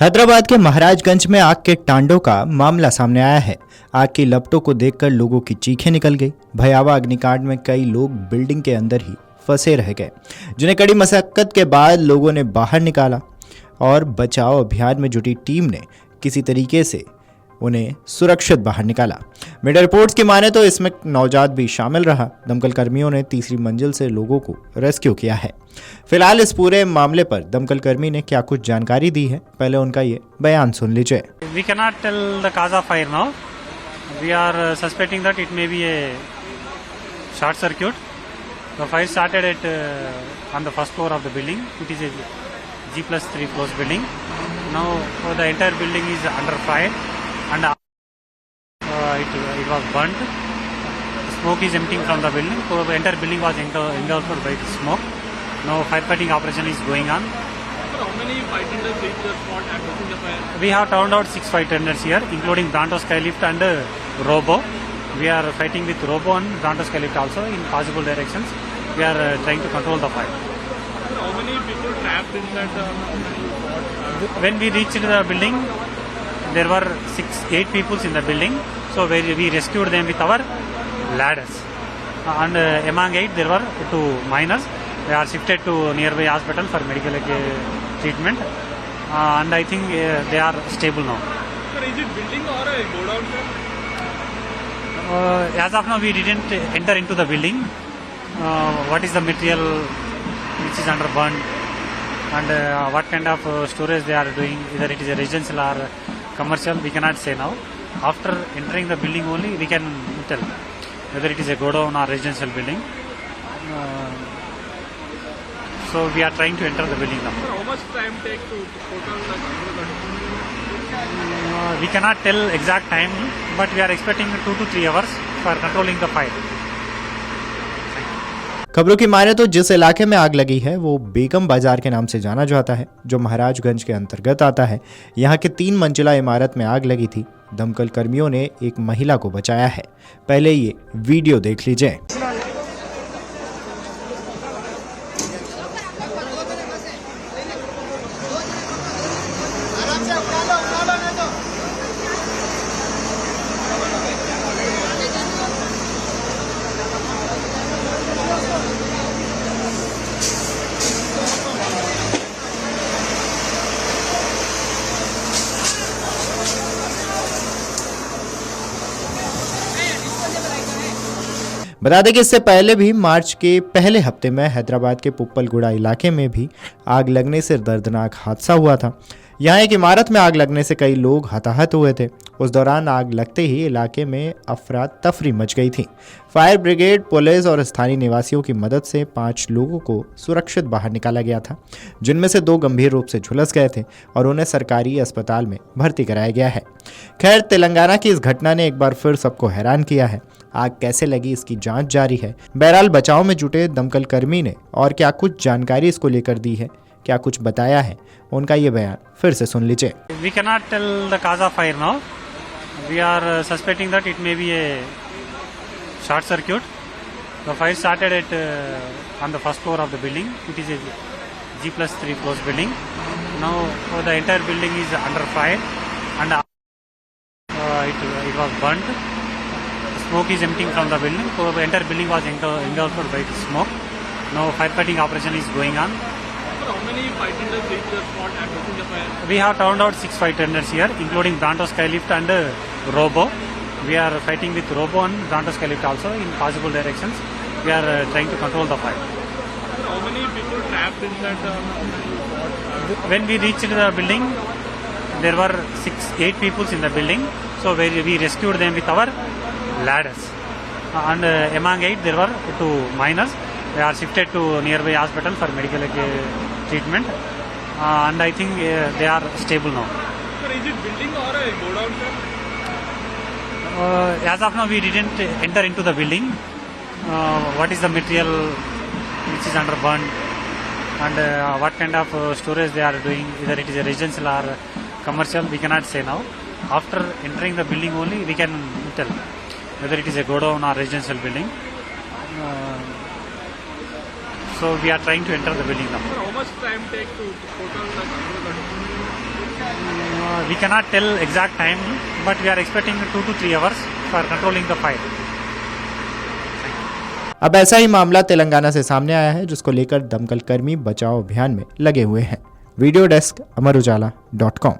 हैदराबाद के महाराजगंज में आग के तांडव का मामला सामने आया है। आग की लपटों को देखकर लोगों की चीखें निकल गई। भयावह अग्निकांड में कई लोग बिल्डिंग के अंदर ही फंसे रह गए, जिन्हें कड़ी मशक्कत के बाद लोगों ने बाहर निकाला और बचाव अभियान में जुटी टीम ने किसी तरीके से उन्हें सुरक्षित बाहर निकाला। मीडिया रिपोर्ट्स की माने तो इसमें नवजात भी शामिल रहा। दमकल कर्मियों ने तीसरी मंजिल से लोगों को रेस्क्यू किया है। फिलहाल इस पूरे मामले पर दमकल कर्मी ने क्या कुछ जानकारी दी है, पहले उनका ये बयान सुन लीजिए। We cannot tell the cause of fire now. We are suspecting that it may be a short circuit. The fire started at on the first floor of the building. It is a G+3 floors building. Now the entire building is under fire and it was burnt. Smoke is emptying from the building. So the entire building was engulfed by the smoke. Now firefighting operation is going on. How many firefighters reached the spot and putting the fire? We have turned out 6 firefighters here, including Bronto Skylift and Robo. We are fighting with Robo and Bronto Skylift also in possible directions. We are trying to control the fire. How many people trapped in that spot? When we reached the building, there were 8 people in the building. So we rescued them with our ladders. And among 8, there were 2 minors. They are shifted to nearby hospital for medical treatment. And I think they are stable now. Sir, is it building or a godown, sir? As of now, we didn't enter into the building. What is the material which is under burn and what kind of storage they are doing, either it is a residential or commercial, we cannot say now. After entering the building only, we can tell whether it is a godown or residential building. So we are trying to enter the building now. Sir, how much time take to total the We cannot tell exact time, but we are expecting 2 to 3 hours for controlling the fire. खबरों की माने तो जिस इलाके में आग लगी है वो बेगम बाजार के नाम से जाना जाता है, जो महाराजगंज के अंतर्गत आता है। यहाँ के 3 मंजिला इमारत में आग लगी थी। दमकल कर्मियों ने एक महिला को बचाया है। पहले ये वीडियो देख लीजिए। बता दें कि इससे पहले भी मार्च के पहले हफ्ते में हैदराबाद के पुप्पलगुड़ा इलाके में भी आग लगने से दर्दनाक हादसा हुआ था। यहाँ एक इमारत में आग लगने से कई लोग हताहत हुए थे। उस दौरान आग लगते ही इलाके में अफरा तफरी मच गई थी। फायर ब्रिगेड, पुलिस और स्थानीय निवासियों की मदद से 5 लोगों को सुरक्षित बाहर निकाला गया था, जिनमें से 2 गंभीर रूप से झुलस गए थे और उन्हें सरकारी अस्पताल में भर्ती कराया गया है। खैर, तेलंगाना की इस घटना ने एक बार फिर सबको हैरान किया है। आग कैसे लगी इसकी जांच जारी है। बहरहाल बचाव में जुटे दमकल कर्मी ने और क्या कुछ जानकारी इसको लेकर दी है, क्या कुछ बताया है, उनका ये बयान फिर से सुन लीजिए। We cannot tell the cause of fire now. We are suspecting that it may be a short circuit. The fire started at on the first floor of the building. It is a G+3 floors building. Now the entire building is under fire and it was burnt. Smoke is emptying from the building. So the entire building was engulfed by the smoke. Now firefighting operation is going on. Sir, how many firefighters reached the spot and putting the fire? We have turned out 6 firefighters here, including Bronto Skylift and Robo. We are fighting with Robo and Bronto Skylift also in possible directions. We are trying to control the fire. Sir, how many people trapped in that spot? When we reached the building, there were 8 people in the building. So we rescued them with our ladders. And among 8, there were 2 minors. They are shifted to nearby hospital for medical treatment. And I think they are stable now. Sir, is it building or a godown, sir? As of now, we didn't enter into the building. What is the material which is under burn and what kind of storage they are doing, either it is a residential or commercial, we cannot say now. After entering the building only, we can tell whether it is a godown or residential building. So we are trying to enter the building now. Sir, how much time take to total the we cannot tell exact time, but we are expecting 2 to 3 hours for controlling the fire. अब ऐसा ही मामला तेलंगाना से सामने आया है, जिसको लेकर दमकल कर्मी बचाव अभियान में लगे हुए हैं। Video desk amarujala.com।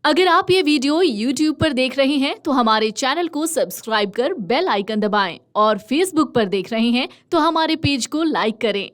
अगर आप ये वीडियो YouTube पर देख रहे हैं तो हमारे चैनल को सब्सक्राइब कर बेल आइकन दबाएं और Facebook पर देख रहे हैं तो हमारे पेज को लाइक करें।